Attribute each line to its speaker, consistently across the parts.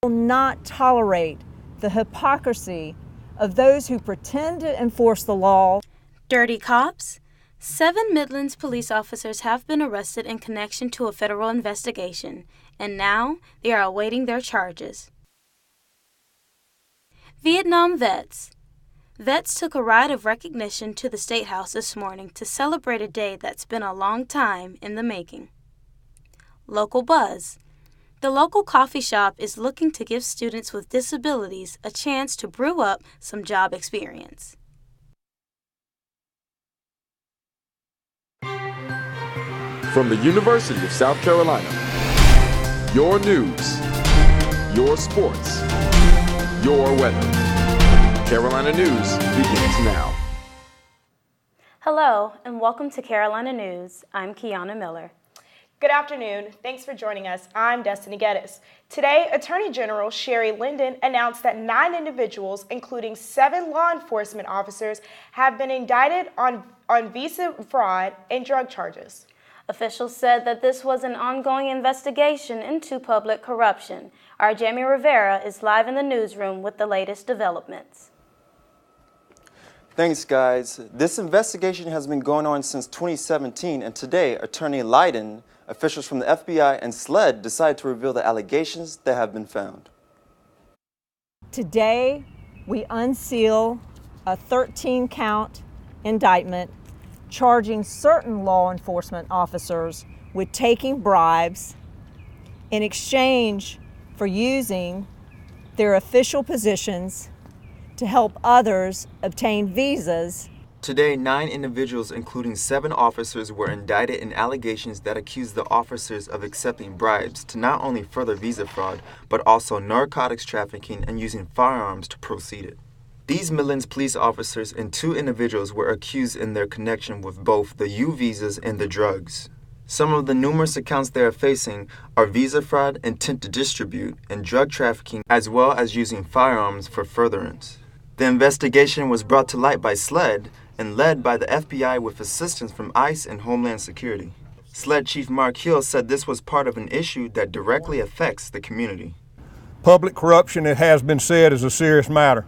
Speaker 1: will not tolerate the hypocrisy of those who pretend to enforce the law.
Speaker 2: Dirty cops? 7 Midlands police officers have been arrested in connection to a federal investigation, and now they are awaiting their charges. Vietnam vets. Vets took a ride of recognition to the State House this morning to celebrate a day that's been a long time in the making. Local buzz. The local coffee shop is looking to give students with disabilities a chance to brew up some job experience.
Speaker 3: From the University of South Carolina, your news, your sports, your weather. Carolina News begins now.
Speaker 2: Hello, and welcome to Carolina News. I'm Kiana Miller.
Speaker 4: Good afternoon. Thanks for joining us. I'm Destiny Geddes. Today, Attorney General Sherry Linden announced that 9 individuals, including 7 law enforcement officers, have been indicted on visa fraud and drug charges.
Speaker 2: Officials said that this was an ongoing investigation into public corruption. Our Jamie Rivera is live in the newsroom with the latest developments.
Speaker 5: Thanks, guys. This investigation has been going on since 2017, and today, Attorney Linden, officials from the FBI and SLED decided to reveal the allegations that have been found.
Speaker 1: Today, we unseal a 13-count indictment charging certain law enforcement officers with taking bribes in exchange for using their official positions to help others obtain visas.
Speaker 5: Today, 9 individuals, including 7 officers, were indicted in allegations that accuse the officers of accepting bribes to not only further visa fraud, but also narcotics trafficking and using firearms to proceed it. These Midlands police officers and 2 individuals were accused in their connection with both the U visas and the drugs. Some of the numerous accounts they are facing are visa fraud, intent to distribute, and drug trafficking, as well as using firearms for furtherance. The investigation was brought to light by SLED and led by the FBI with assistance from ICE and Homeland Security. SLED Chief Mark Hill said this was part of an issue that directly affects the community.
Speaker 6: Public corruption, it has been said, is a serious matter.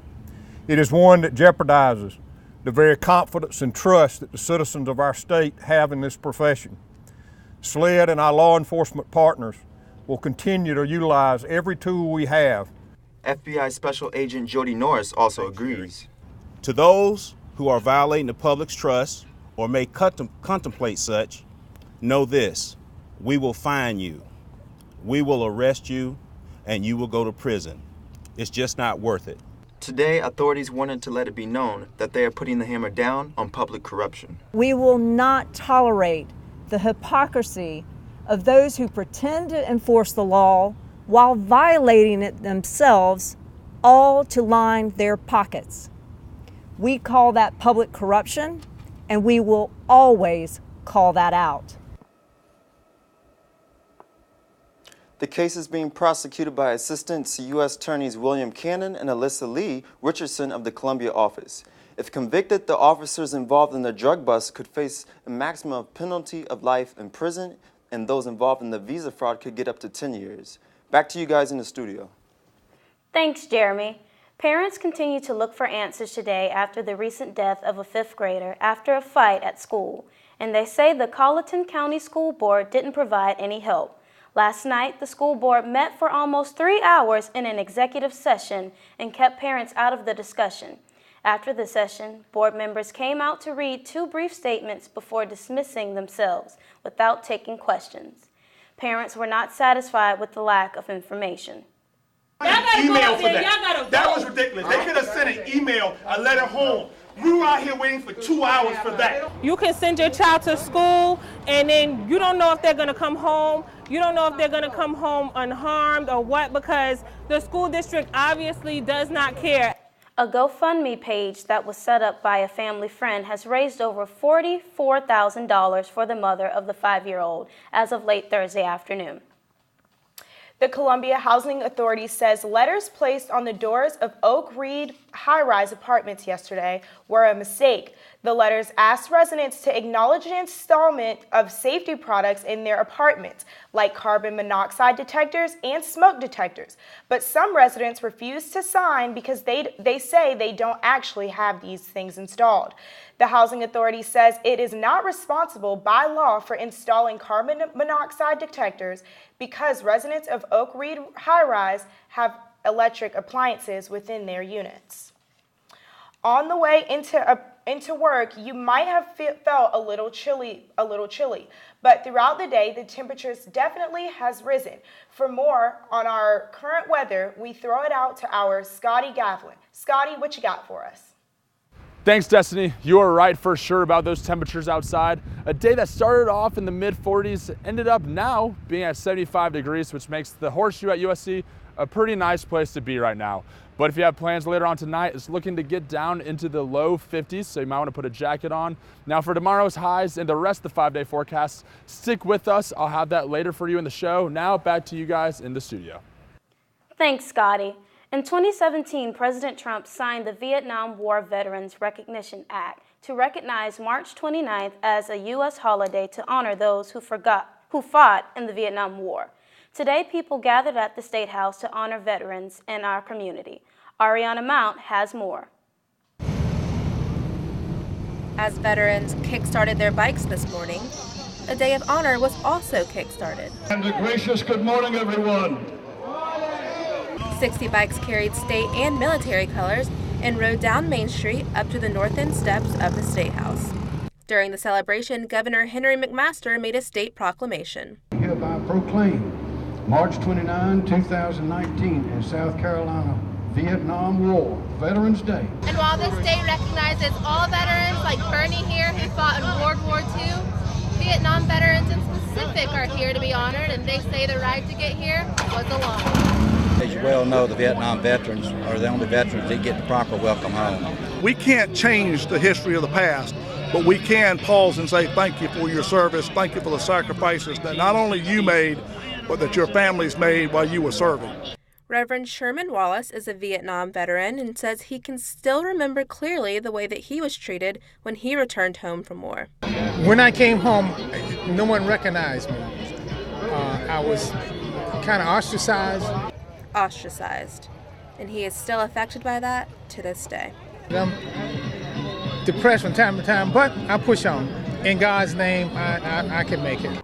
Speaker 6: It is one that jeopardizes the very confidence and trust that the citizens of our state have in this profession. SLED and our law enforcement partners will continue to utilize every tool we have.
Speaker 5: FBI Special Agent Jody Norris also agrees.
Speaker 7: To those who are violating the public's trust or may contemplate such, know this: we will fine you, we will arrest you, and you will go to prison. It's just not worth it.
Speaker 5: Today, authorities wanted to let it be known that they are putting the hammer down on public corruption.
Speaker 1: We will not tolerate the hypocrisy of those who pretend to enforce the law while violating it themselves, all to line their pockets. We call that public corruption, and we will always call that out.
Speaker 5: The case is being prosecuted by Assistant U.S. Attorneys William Cannon and Alyssa Lee Richardson of the Columbia office. If convicted, the officers involved in the drug bust could face a maximum penalty of life in prison, and those involved in the visa fraud could get up to 10 years. Back to you guys in the studio.
Speaker 2: Thanks, Jeremy. Parents continue to look for answers today after the recent death of a 5th grader after a fight at school, and they say the Colleton County School Board didn't provide any help. Last night, the school board met for almost 3 hours in an executive session and kept parents out of the discussion. After the session, board members came out to read 2 brief statements before dismissing themselves without taking questions. Parents were not satisfied with the lack of information.
Speaker 8: Email for that. That was ridiculous. They could have sent an email, a letter home. We were out here waiting for 2 hours for that.
Speaker 9: You can send your child to school, and then you don't know if they're going to come home. You don't know if they're going to come home unharmed or what, because the school district obviously does not care.
Speaker 2: A GoFundMe page that was set up by a family friend has raised over $44,000 for the mother of the 5-year-old as of late Thursday afternoon.
Speaker 4: The Columbia Housing Authority says letters placed on the doors of Oak Reed high-rise apartments yesterday were a mistake. The letters asked residents to acknowledge the installment of safety products in their apartments, like carbon monoxide detectors and smoke detectors. But some residents refused to sign because they say they don't actually have these things installed. The Housing Authority says it is not responsible by law for installing carbon monoxide detectors because residents of Oak Reed high-rise have electric appliances within their units. On the way into work, you might have felt a little chilly, but throughout the day, the temperatures definitely has risen. For more on our current weather, we throw it out to our Scotty Gavlin. Scotty, what you got for us?
Speaker 10: Thanks, Destiny. You are right for sure about those temperatures outside. A day that started off in the mid-40s ended up now being at 75 degrees, which makes the Horseshoe at USC a pretty nice place to be right now. But if you have plans later on tonight, it's looking to get down into the low 50s, so you might want to put a jacket on. Now for tomorrow's highs and the rest of the 5-day forecast, stick with us. I'll have that later for you in the show. Now back to you guys in the studio.
Speaker 2: Thanks, Scotty. In 2017, President Trump signed the Vietnam War Veterans Recognition Act to recognize March 29th as a U.S. holiday to honor those who fought in the Vietnam War. Today, people gathered at the State House to honor veterans in our community. Ariana Mount has more.
Speaker 11: As veterans kick-started their bikes this morning, a day of honor was also kick-started.
Speaker 12: And a gracious good morning, everyone.
Speaker 11: 60 bikes carried state and military colors and rode down Main Street up to the north end steps of the State House. During the celebration, Governor Henry McMaster made a state proclamation.
Speaker 12: Hereby proclaim March 29, 2019 as South Carolina Vietnam War Veterans Day.
Speaker 13: And while this day recognizes all veterans like Bernie here who fought in World War II, Vietnam veterans in specific are here to be honored, and they say the right to get here was a long one.
Speaker 14: As you well know, the Vietnam veterans are the only veterans that get the proper welcome home.
Speaker 15: We can't change the history of the past, but we can pause and say thank you for your service, thank you for the sacrifices that not only you made, but that your families made while you were serving.
Speaker 11: Reverend Sherman Wallace is a Vietnam veteran and says he can still remember clearly the way that he was treated when he returned home from war.
Speaker 16: When I came home, no one recognized me. I was kind of ostracized, and he is still affected by that to this day. I'm depressed from time to time, but I push on. In God's name, I can make it.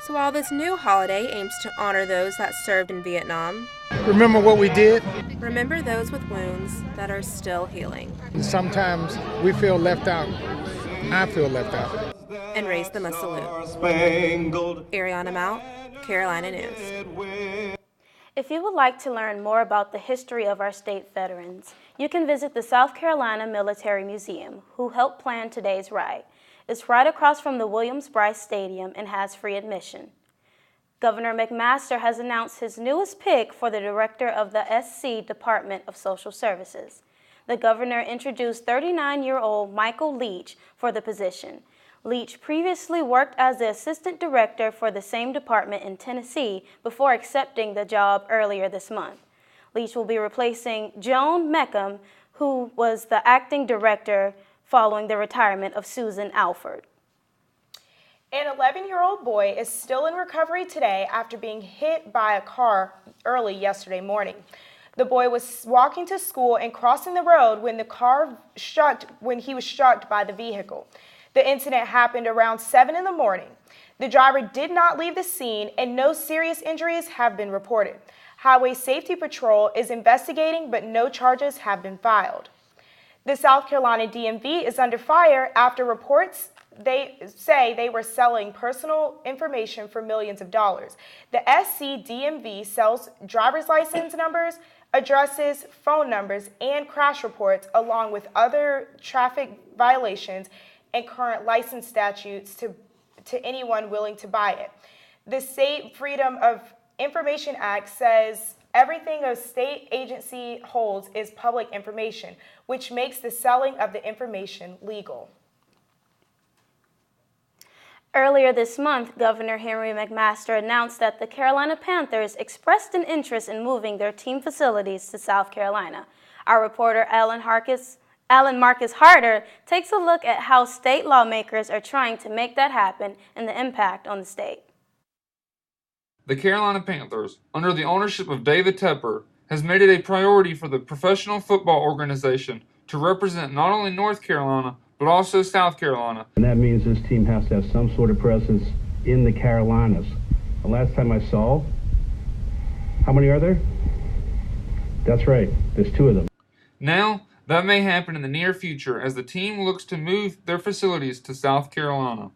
Speaker 11: So while this new holiday aims to honor those that served in Vietnam,
Speaker 16: remember what we did.
Speaker 11: Remember those with wounds that are still healing.
Speaker 16: Sometimes we feel left out. I feel left out.
Speaker 11: And raise them a salute. Ariana Mount, Carolina News.
Speaker 2: If you would like to learn more about the history of our state veterans, you can visit the South Carolina Military Museum, who helped plan today's ride. It's right across from the Williams-Brice Stadium and has free admission. Governor McMaster has announced his newest pick for the director of the SC Department of Social Services. The governor introduced 39-year-old Michael Leach for the position. Leach previously worked as the assistant director for the same department in Tennessee before accepting the job earlier this month. Leach will be replacing Joan Meckham, who was the acting director following the retirement of Susan Alford.
Speaker 4: An 11-year-old boy is still in recovery today after being hit by a car early yesterday morning. The boy was walking to school and crossing the road when he was struck by the vehicle. The incident happened around 7 in the morning. The driver did not leave the scene and no serious injuries have been reported. Highway Safety Patrol is investigating, but no charges have been filed. The South Carolina DMV is under fire after reports they say they were selling personal information for millions of dollars. The SC DMV sells driver's license numbers, addresses, phone numbers, and crash reports, along with other traffic violations and current license statutes to anyone willing to buy it. The State Freedom of Information Act says everything a state agency holds is public information, which makes the selling of the information legal.
Speaker 2: Earlier this month, Governor Henry McMaster announced that the Carolina Panthers expressed an interest in moving their team facilities to South Carolina. Our reporter Alan Marcus Harder takes a look at how state lawmakers are trying to make that happen and the impact on the state.
Speaker 17: The Carolina Panthers, under the ownership of David Tepper, has made it a priority for the professional football organization to represent not only North Carolina, but also South Carolina.
Speaker 18: And that means this team has to have some sort of presence in the Carolinas. The last time I saw, how many are there? That's right, there's 2 of them.
Speaker 17: Now, that may happen in the near future as the team looks to move their facilities to South Carolina.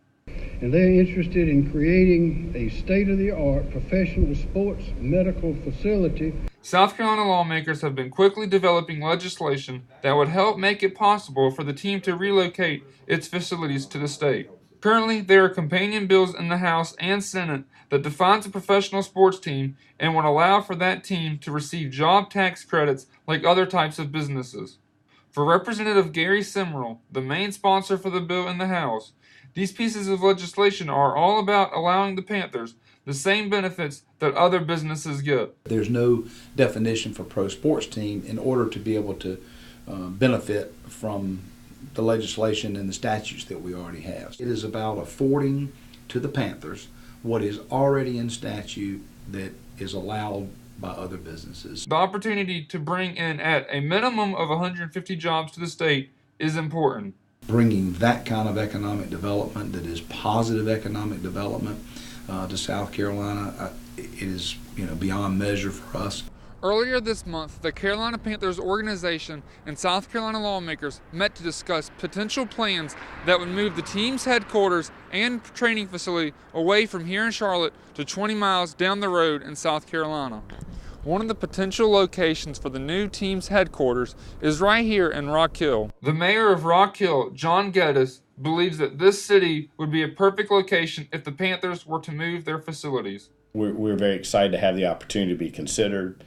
Speaker 12: And they're interested in creating a state-of-the-art professional sports medical facility.
Speaker 17: South Carolina lawmakers have been quickly developing legislation that would help make it possible for the team to relocate its facilities to the state. Currently, there are companion bills in the House and Senate that defines a professional sports team and would allow for that team to receive job tax credits like other types of businesses. For Representative Gary Simmerl, the main sponsor for the bill in the House, these pieces of legislation are all about allowing the Panthers the same benefits that other businesses get.
Speaker 19: There's no definition for pro sports team in order to be able to benefit from the legislation and the statutes that we already have. It is about affording to the Panthers what is already in statute that is allowed by other businesses.
Speaker 17: The opportunity to bring in at a minimum of 150 jobs to the state is important.
Speaker 19: Bringing that kind of economic development that is positive economic development to South Carolina, it is beyond measure for us.
Speaker 17: Earlier this month, the Carolina Panthers organization and South Carolina lawmakers met to discuss potential plans that would move the team's headquarters and training facility away from here in Charlotte to 20 miles down the road in South Carolina. One of the potential locations for the new team's headquarters is right here in Rock Hill. The mayor of Rock Hill, John Geddes, believes that this city would be a perfect location if the Panthers were to move their facilities.
Speaker 20: We're very excited to have the opportunity to be considered.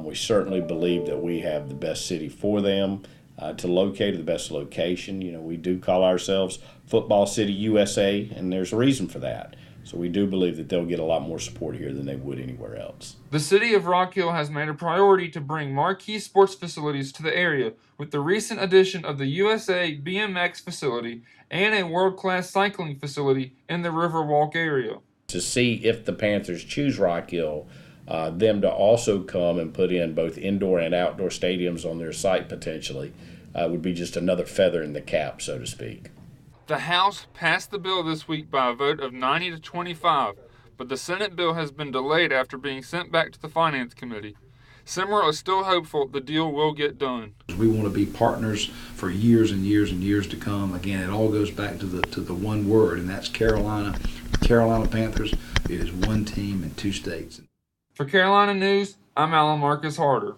Speaker 20: We certainly believe that we have the best city for them to locate, the best location. We do call ourselves Football City USA, and there's a reason for that. So we do believe that they'll get a lot more support here than they would anywhere else.
Speaker 17: The city of Rock Hill has made a priority to bring marquee sports facilities to the area with the recent addition of the USA BMX facility and a world-class cycling facility in the Riverwalk area.
Speaker 20: To see if the Panthers choose Rock Hill, them to also come and put in both indoor and outdoor stadiums on their site potentially would be just another feather in the cap, so to speak.
Speaker 17: The House passed the bill this week by a vote of 90 to 25, but the Senate bill has been delayed after being sent back to the Finance Committee. Simmerl is still hopeful the deal will get done.
Speaker 19: We want to be partners for years and years and years to come. Again, it all goes back to the one word, and that's Carolina. Carolina Panthers. It is one team in 2 states.
Speaker 17: For Carolina News, I'm Alan Marcus Harder.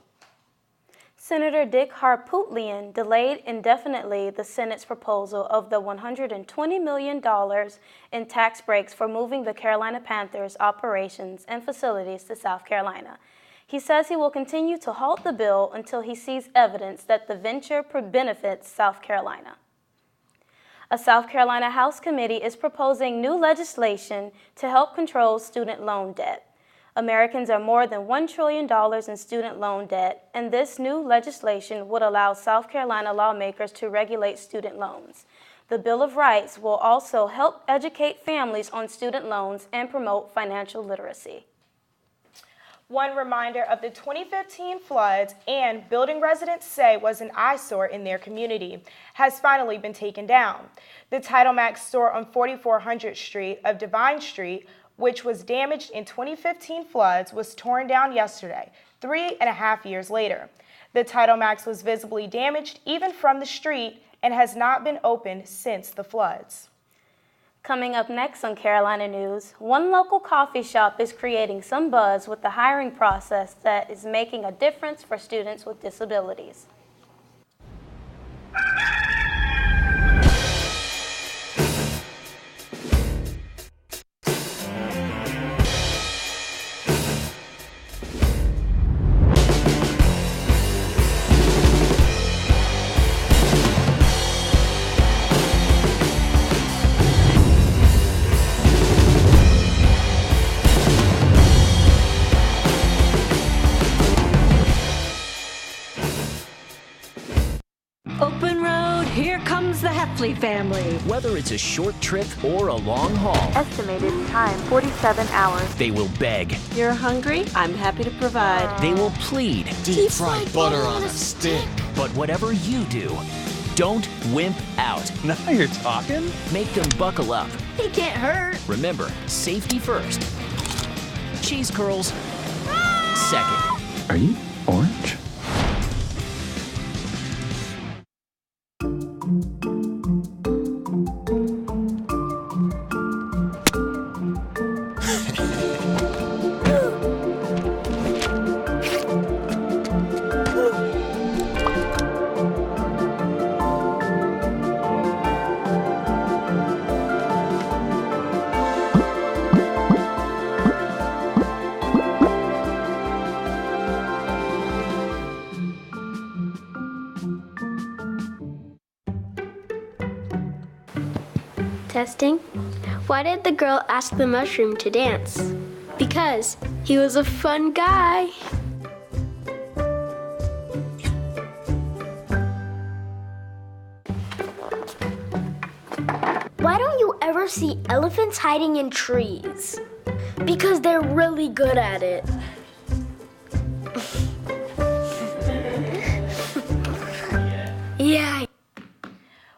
Speaker 2: Senator Dick Harpootlian delayed indefinitely the Senate's proposal of the $120 million in tax breaks for moving the Carolina Panthers' operations and facilities to South Carolina. He says he will continue to halt the bill until he sees evidence that the venture benefits South Carolina. A South Carolina House committee is proposing new legislation to help control student loan debt. Americans are more than $1 trillion in student loan debt, and this new legislation would allow South Carolina lawmakers to regulate student loans. The Bill of Rights will also help educate families on student loans and promote financial literacy.
Speaker 4: One reminder of the 2015 floods and building residents say was an eyesore in their community has finally been taken down. The Title Max store on 4400th Street of Divine Street, which was damaged in 2015 floods, was torn down yesterday, 3.5 years later. The Title Max was visibly damaged even from the street and has not been opened since the floods.
Speaker 2: Coming up next on Carolina News, one local coffee shop is creating some buzz with the hiring process that is making a difference for students with disabilities.
Speaker 21: Heffley family.
Speaker 22: Whether it's a short trip or a long haul.
Speaker 2: Estimated time 47 hours.
Speaker 22: They will beg.
Speaker 21: You're hungry? I'm happy to provide.
Speaker 22: They will plead.
Speaker 21: Deep fried butter on a stick.
Speaker 22: But whatever you do, don't wimp out.
Speaker 23: Now you're talking.
Speaker 22: Make them buckle up.
Speaker 21: He can't hurt.
Speaker 22: Remember, safety first. Cheese curls second.
Speaker 23: Are you orange?
Speaker 24: Testing. Why did the girl ask the mushroom to dance? Because he was a fun guy. Why don't you ever see elephants hiding in trees? Because they're really good at it. Yeah.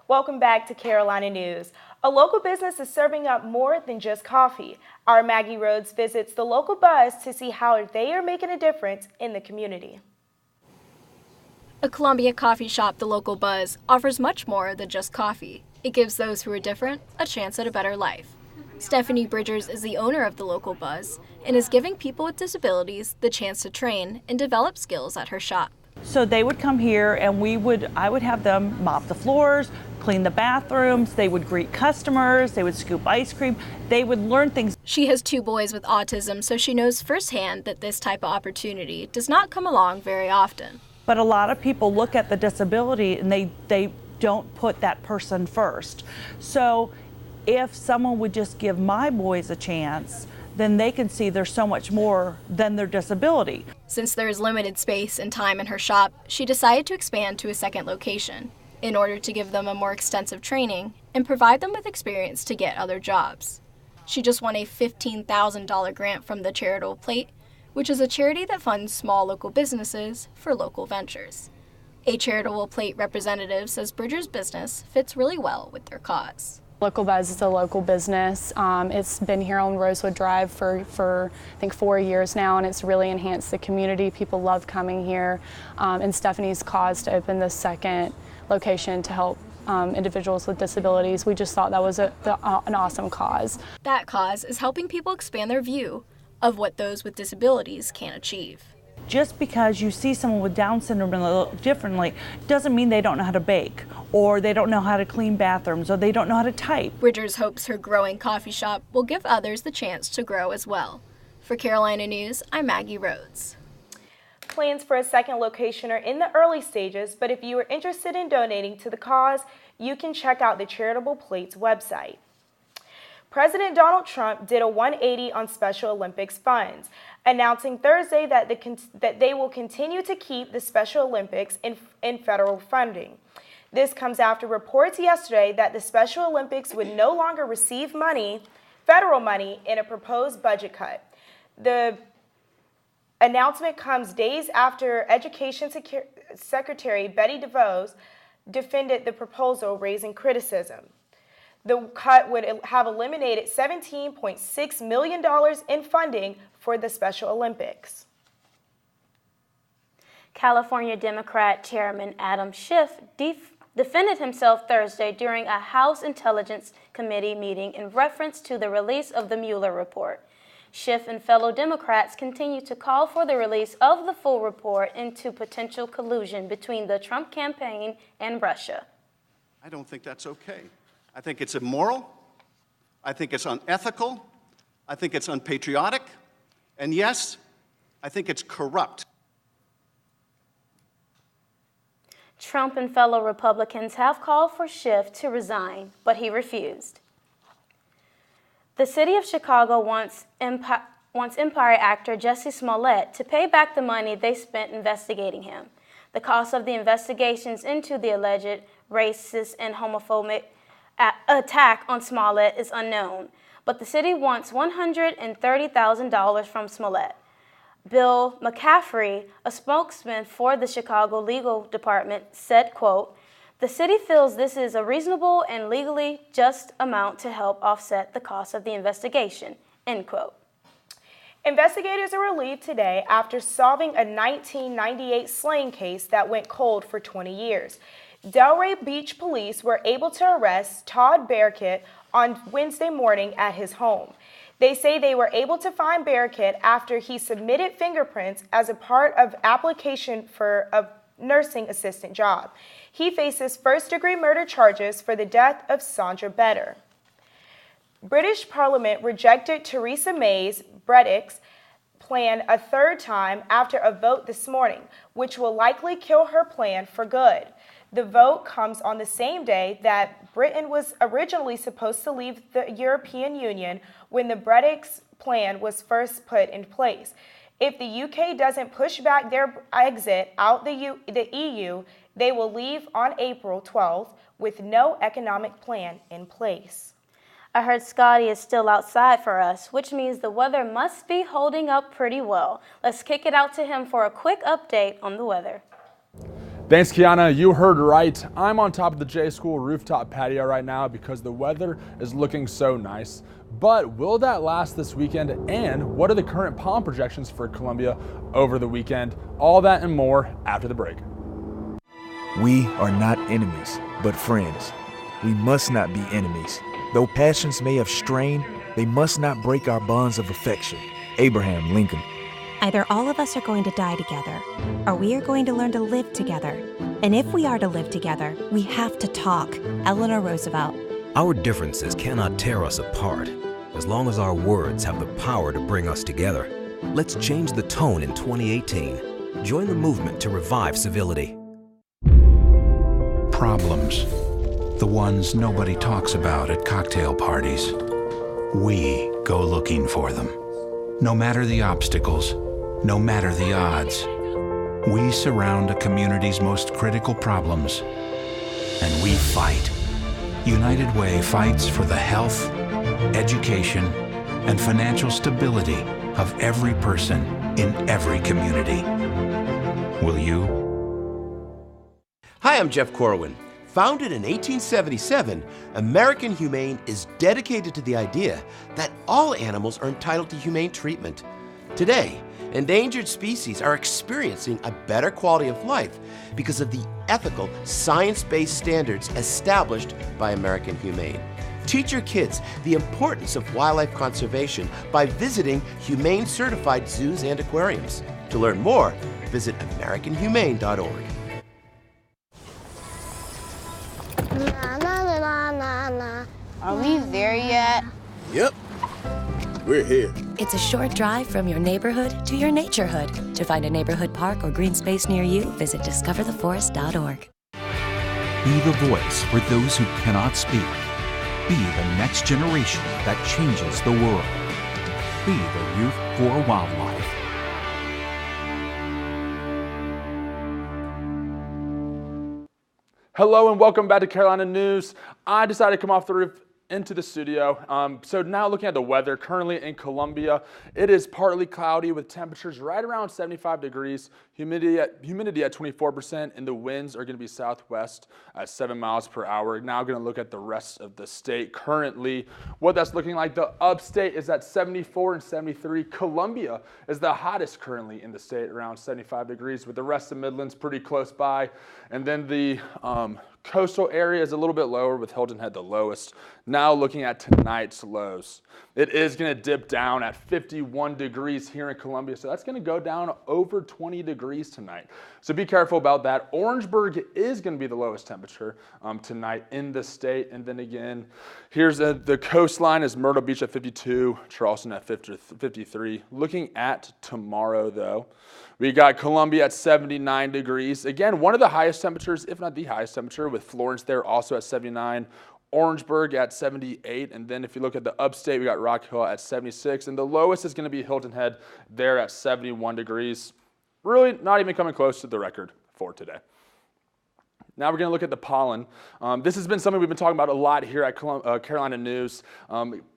Speaker 4: Welcome back to Carolina News. A local business is serving up more than just coffee. Our Maggie Rhodes visits the local buzz to see how they are making a difference in the community.
Speaker 25: A Columbia coffee shop, The Local Buzz, offers much more than just coffee. It gives those who are different a chance at a better life. Stephanie Bridgers is the owner of The Local Buzz and is giving people with disabilities the chance to train and develop skills at her shop.
Speaker 26: So they would come here and I would have them mop the floors, clean the bathrooms, they would greet customers, they would scoop ice cream, they would learn things.
Speaker 25: She has 2 boys with autism, so she knows firsthand that this type of opportunity does not come along very often.
Speaker 26: But a lot of people look at the disability and they don't put that person first. So if someone would just give my boys a chance, then they can see there's so much more than their disability.
Speaker 25: Since there is limited space and time in her shop, she decided to expand to a second location in order to give them a more extensive training and provide them with experience to get other jobs. She just won a $15,000 grant from the Charitable Plate, which is a charity that funds small local businesses for local ventures. A Charitable Plate representative says Bridger's business fits really well with their cause.
Speaker 27: Local Buzz is a local business. It's been here on Rosewood Drive for I think 4 years now, and it's really enhanced the community. People love coming here, and Stephanie's cause to open this second location to help individuals with disabilities. We just thought that was an awesome cause.
Speaker 25: That cause is helping people expand their view of what those with disabilities can achieve.
Speaker 26: Just because you see someone with Down syndrome a little differently doesn't mean they don't know how to bake, or they don't know how to clean bathrooms, or they don't know how to type.
Speaker 25: Bridgers hopes her growing coffee shop will give others the chance to grow as well. For Carolina News, I'm Maggie Rhodes.
Speaker 4: Plans for a second location are in the early stages, but if you are interested in donating to the cause, you can check out the Charitable Plate's website. President Donald Trump did a 180 on Special Olympics funds, announcing Thursday that they will continue to keep the Special Olympics in federal funding. This comes after reports yesterday that the Special Olympics would no longer receive federal money, in a proposed budget cut. The announcement comes days after Education Secretary Betty DeVos defended the proposal, raising criticism. The cut would have eliminated $17.6 million in funding for the Special Olympics.
Speaker 2: California Democrat Chairman Adam Schiff defended himself Thursday during a House Intelligence Committee meeting in reference to the release of the Mueller report. Schiff and fellow Democrats continue to call for the release of the full report into potential collusion between the Trump campaign and Russia.
Speaker 28: I don't think that's okay. I think it's immoral. I think it's unethical. I think it's unpatriotic. And yes, I think it's corrupt.
Speaker 2: Trump and fellow Republicans have called for Schiff to resign, but he refused. The city of Chicago wants Empire actor Jussie Smollett to pay back the money they spent investigating him. The cost of the investigations into the alleged racist and homophobic attack on Smollett is unknown, but the city wants $130,000 from Smollett. Bill McCaffrey, a spokesman for the Chicago Legal Department, said, quote, "The city feels this is a reasonable and legally just amount to help offset the cost of the investigation," end quote.
Speaker 4: Investigators are relieved today after solving a 1998 slaying case that went cold for 20 years. Delray Beach police were able to arrest Todd Bearcat on Wednesday morning at his home. They say they were able to find Bearcat after he submitted fingerprints as a part of application for a nursing assistant job. He faces first-degree murder charges for the death of Sandra Better. British Parliament rejected Theresa May's Brexit plan a third time after a vote this morning, which will likely kill her plan for good. The vote comes on the same day that Britain was originally supposed to leave the European Union when the Brexit plan was first put in place. If the UK doesn't push back their exit out the EU, they will leave on April 12th with no economic plan in place.
Speaker 2: I heard Scotty is still outside for us, which means the weather must be holding up pretty well. Let's kick it out to him for a quick update on the weather.
Speaker 1: Thanks, Kiana. You heard right. I'm on top of the J School rooftop patio right now because the weather is looking so nice. But will that last this weekend? And what are the current palm projections for Columbia over the weekend? All that and more after the break.
Speaker 3: We are not enemies, but friends. We must not be enemies. Though passions may have strained, they must not break our bonds of affection. Abraham Lincoln.
Speaker 5: Either all of us are going to die together, or we are going to learn to live together. And if we are to live together, we have to talk. Eleanor Roosevelt.
Speaker 6: Our differences cannot tear us apart, as long as our words have the power to bring us together. Let's change the tone in 2018. Join the movement to revive civility.
Speaker 7: Problems. The ones nobody talks about at cocktail parties. We go looking for them. No matter the obstacles, no matter the odds, we surround a community's most critical problems, and we fight. United Way fights for the health, education, and financial stability of every person in every community. Will you?
Speaker 8: Hi, I'm Jeff Corwin. Founded in 1877, American Humane is dedicated to the idea that all animals are entitled to humane treatment. Today, endangered species are experiencing a better quality of life because of the ethical, science-based standards established by American Humane. Teach your kids the importance of wildlife conservation by visiting humane-certified zoos and aquariums. To learn more, visit AmericanHumane.org.
Speaker 9: Are we there yet?
Speaker 10: Yep, we're here.
Speaker 29: It's a short drive from your neighborhood to your naturehood. To find a neighborhood park or green space near you, visit discovertheforest.org.
Speaker 22: Be the voice for those who cannot speak. Be the next generation that changes the world. Be the youth for wildlife.
Speaker 1: Hello and welcome back to Carolina News. I decided to come off the roof into the studio. So now looking at the weather, currently in Columbia, it is partly cloudy with temperatures right around 75 degrees, humidity at 24%, and the winds are going to be southwest at 7 miles per hour. Now going to look at the rest of the state. Currently, what that's looking like, the upstate is at 74 and 73. Columbia is the hottest currently in the state, around 75 degrees, with the rest of Midlands pretty close by. And then the coastal area is a little bit lower, with Hilton Head the lowest. Now looking at tonight's lows, it is going to dip down at 51 degrees here in Columbia, so that's going to go down over 20 degrees tonight. So be careful about that. Orangeburg is going to be the lowest temperature tonight in the state. And then again, here's the coastline is Myrtle Beach at 52, Charleston at 53. Looking at tomorrow, though, we got Columbia at 79 degrees. Again, one of the highest temperatures, if not the highest temperature, with Florence there also at 79. Orangeburg at 78, and then if you look at the upstate, we got Rock Hill at 76, and the lowest is going to be Hilton Head there at 71 degrees. Really not even coming close to the record for today. Now we're going to look at the pollen. This has been something we've been talking about a lot here at Carolina News.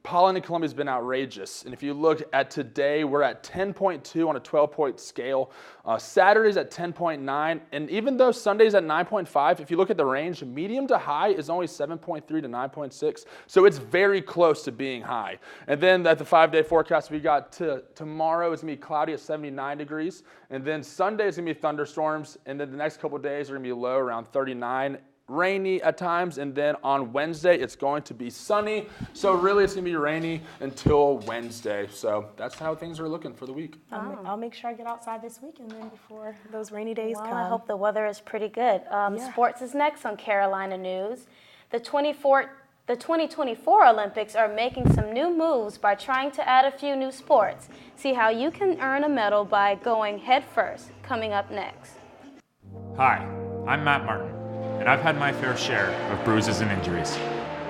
Speaker 1: Pollen in Columbia has been outrageous. And if you look at today, we're at 10.2 on a 12-point scale. Saturday's at 10.9. And even though Sunday's at 9.5, if you look at the range, medium to high is only 7.3 to 9.6. So it's very close to being high. And then at the 5-day forecast, we got tomorrow, it's going to be cloudy at 79 degrees. And then Sunday is going to be thunderstorms. And then the next couple of days are going to be low around 39, rainy at times, and then on Wednesday it's going to be sunny. So really it's going to be rainy until Wednesday. So that's how things are looking for the week.
Speaker 4: I'll make sure I get outside this weekend then before those rainy days come.
Speaker 2: I hope the weather is pretty good. Sports is next on Carolina News. The 2024 Olympics are making some new moves by trying to add a few new sports. See how you can earn a medal by going head first, coming up next.
Speaker 11: Hi, I'm Matt Martin, and I've had my fair share of bruises and injuries.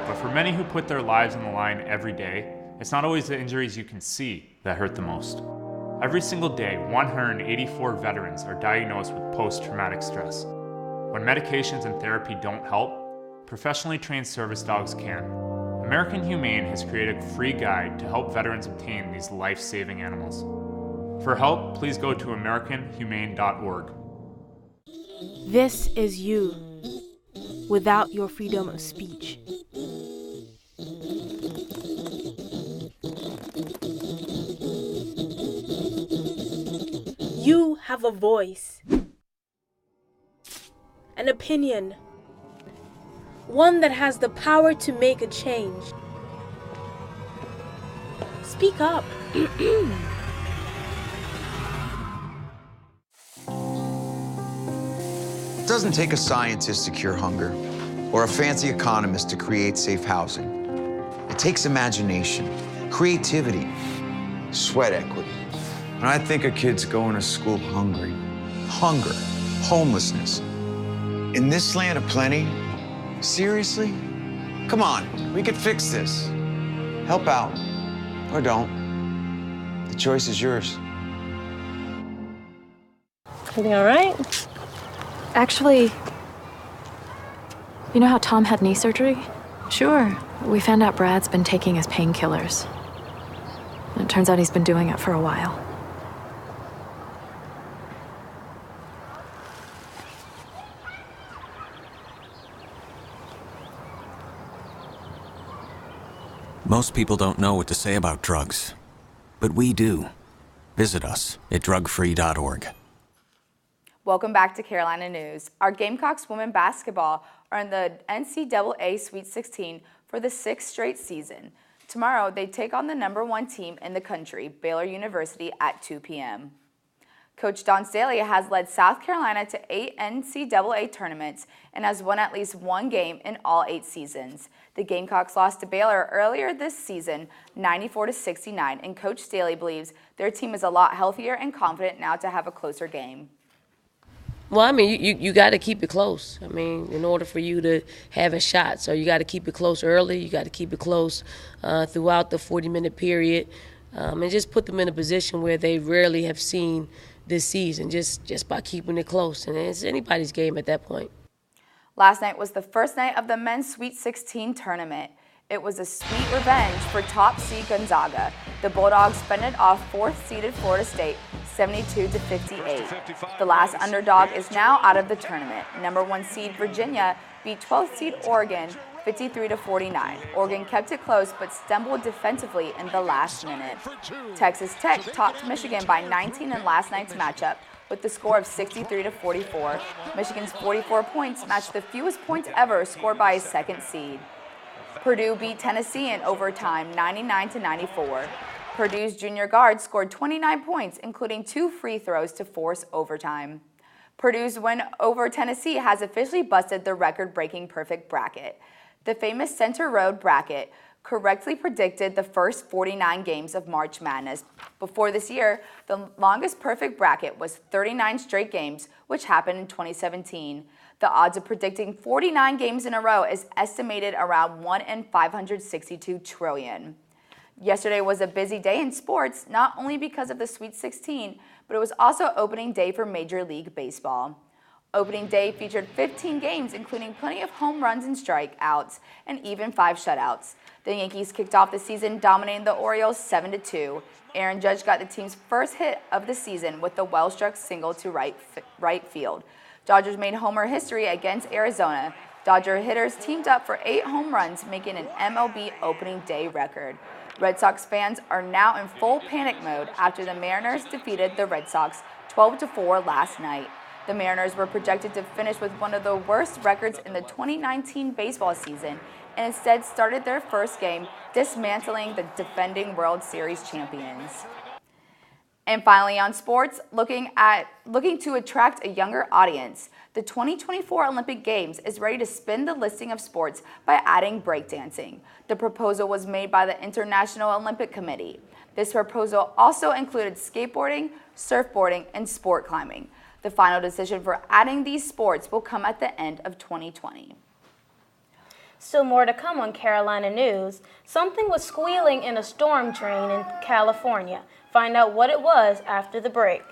Speaker 11: But for many who put their lives on the line every day, it's not always the injuries you can see that hurt the most. Every single day, 184 veterans are diagnosed with post-traumatic stress. When medications and therapy don't help, professionally trained service dogs can. American Humane has created a free guide to help veterans obtain these life-saving animals. For help, please go to AmericanHumane.org.
Speaker 12: This is you, without your freedom of speech. You have a voice, an opinion, one that has the power to make a change. Speak up.
Speaker 13: It doesn't take a scientist to cure hunger or a fancy economist to create safe housing. It takes imagination, creativity, sweat equity. And I think of kids going to school hungry. Hunger, homelessness. In this land of plenty, seriously? Come on, we could fix this. Help out, or don't. The choice is yours.
Speaker 14: Everything all right? Actually, you know how Tom had knee surgery? Sure. We found out Brad's been taking his painkillers. And it turns out he's been doing it for a while.
Speaker 22: Most people don't know what to say about drugs, but we do. Visit us at drugfree.org.
Speaker 15: Welcome back to Carolina News. Our Gamecocks women basketball are in the NCAA Sweet 16 for the 6th straight season. Tomorrow, they take on the #1 team in the country, Baylor University, at 2 p.m. Coach Don Staley has led South Carolina to 8 NCAA tournaments and has won at least one game in all 8 seasons. The Gamecocks lost to Baylor earlier this season, 94-69, and Coach Staley believes their team is a lot healthier and confident now to have a closer game.
Speaker 16: Well, I mean, you got to keep it close. I mean, in order for you to have a shot. So you got to keep it close early. You got to keep it close throughout the 40-minute period, and just put them in a position where they rarely have seen this season, just by keeping it close. And it's anybody's game at that point.
Speaker 15: Last night was the first night of the men's Sweet 16 tournament. It was a sweet revenge for top seed Gonzaga. The Bulldogs fended off 4th-seeded Florida State 72-58. The last underdog is now out of the tournament. #1 seed Virginia beat 12th seed Oregon 53-49. Oregon kept it close but stumbled defensively in the last minute. Texas Tech topped Michigan by 19 in last night's matchup with the score of 63-44. Michigan's 44 points matched the fewest points ever scored by a 2nd seed. Purdue beat Tennessee in overtime 99-94. Purdue's junior guard scored 29 points, including 2 free throws to force overtime. Purdue's win over Tennessee has officially busted the record-breaking perfect bracket. The famous Center Road bracket correctly predicted the first 49 games of March Madness. Before this year, the longest perfect bracket was 39 straight games, which happened in 2017. The odds of predicting 49 games in a row is estimated around 1 in 562 trillion. Yesterday was a busy day in sports, not only because of the Sweet 16, but it was also opening day for Major League Baseball. Opening day featured 15 games, including plenty of home runs and strikeouts, and even 5 shutouts. The Yankees kicked off the season dominating the Orioles 7-2. Aaron Judge got the team's first hit of the season with the well-struck single to right field. Dodgers made homer history against Arizona. Dodger hitters teamed up for 8 home runs, making an MLB opening day record. Red Sox fans are now in full panic mode after the Mariners defeated the Red Sox 12-4 last night. The Mariners were projected to finish with one of the worst records in the 2019 baseball season and instead started their first game dismantling the defending World Series champions. And finally on sports, looking to attract a younger audience, the 2024 Olympic Games is ready to spin the listing of sports by adding breakdancing. The proposal was made by the International Olympic Committee. This proposal also included skateboarding, surfboarding, and sport climbing. The final decision for adding these sports will come at the end of 2020.
Speaker 2: Still more to come on Carolina News. Something was squealing in a storm drain in California. Find out what it was after the break.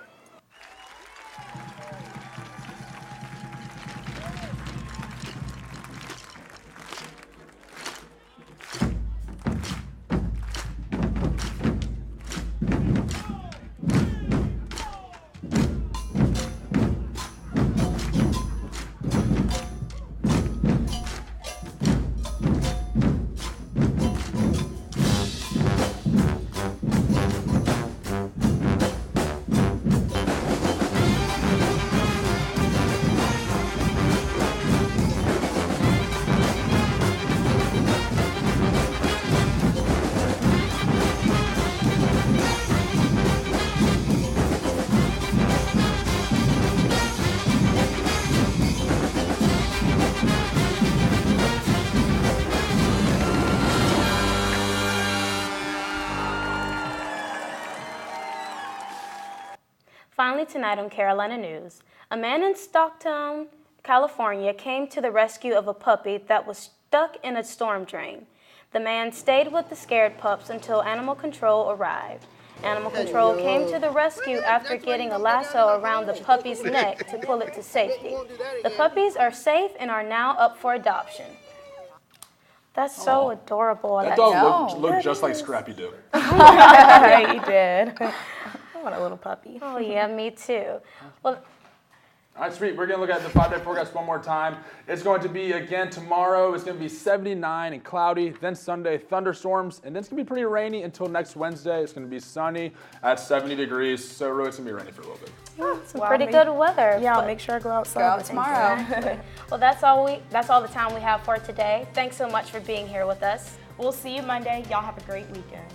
Speaker 2: Finally tonight on Carolina News, a man in Stockton, California came to the rescue of a puppy that was stuck in a storm drain. The man stayed with the scared pups until animal control arrived. Animal control came to the rescue after getting a lasso around the puppy's neck to pull it to safety. The puppies are safe and are now up for adoption. That's so adorable.
Speaker 1: That dog looked just like Scrappy Doo.
Speaker 4: He did. I want a little puppy.
Speaker 2: Oh yeah, me too. Well,
Speaker 1: all right, sweet. We're going to look at the 5-day forecast one more time. It's going to be, again, tomorrow. It's going to be 79 and cloudy. Then Sunday, thunderstorms. And then it's going to be pretty rainy until next Wednesday. It's going to be sunny at 70 degrees. So really, it's going to be rainy for a little bit.
Speaker 2: Some pretty good weather.
Speaker 4: Yeah, I'll make sure I go outside.
Speaker 15: Go out tomorrow.
Speaker 2: Well, that's all the time we have for today. Thanks so much for being here with us.
Speaker 4: We'll see you Monday. Y'all have a great weekend.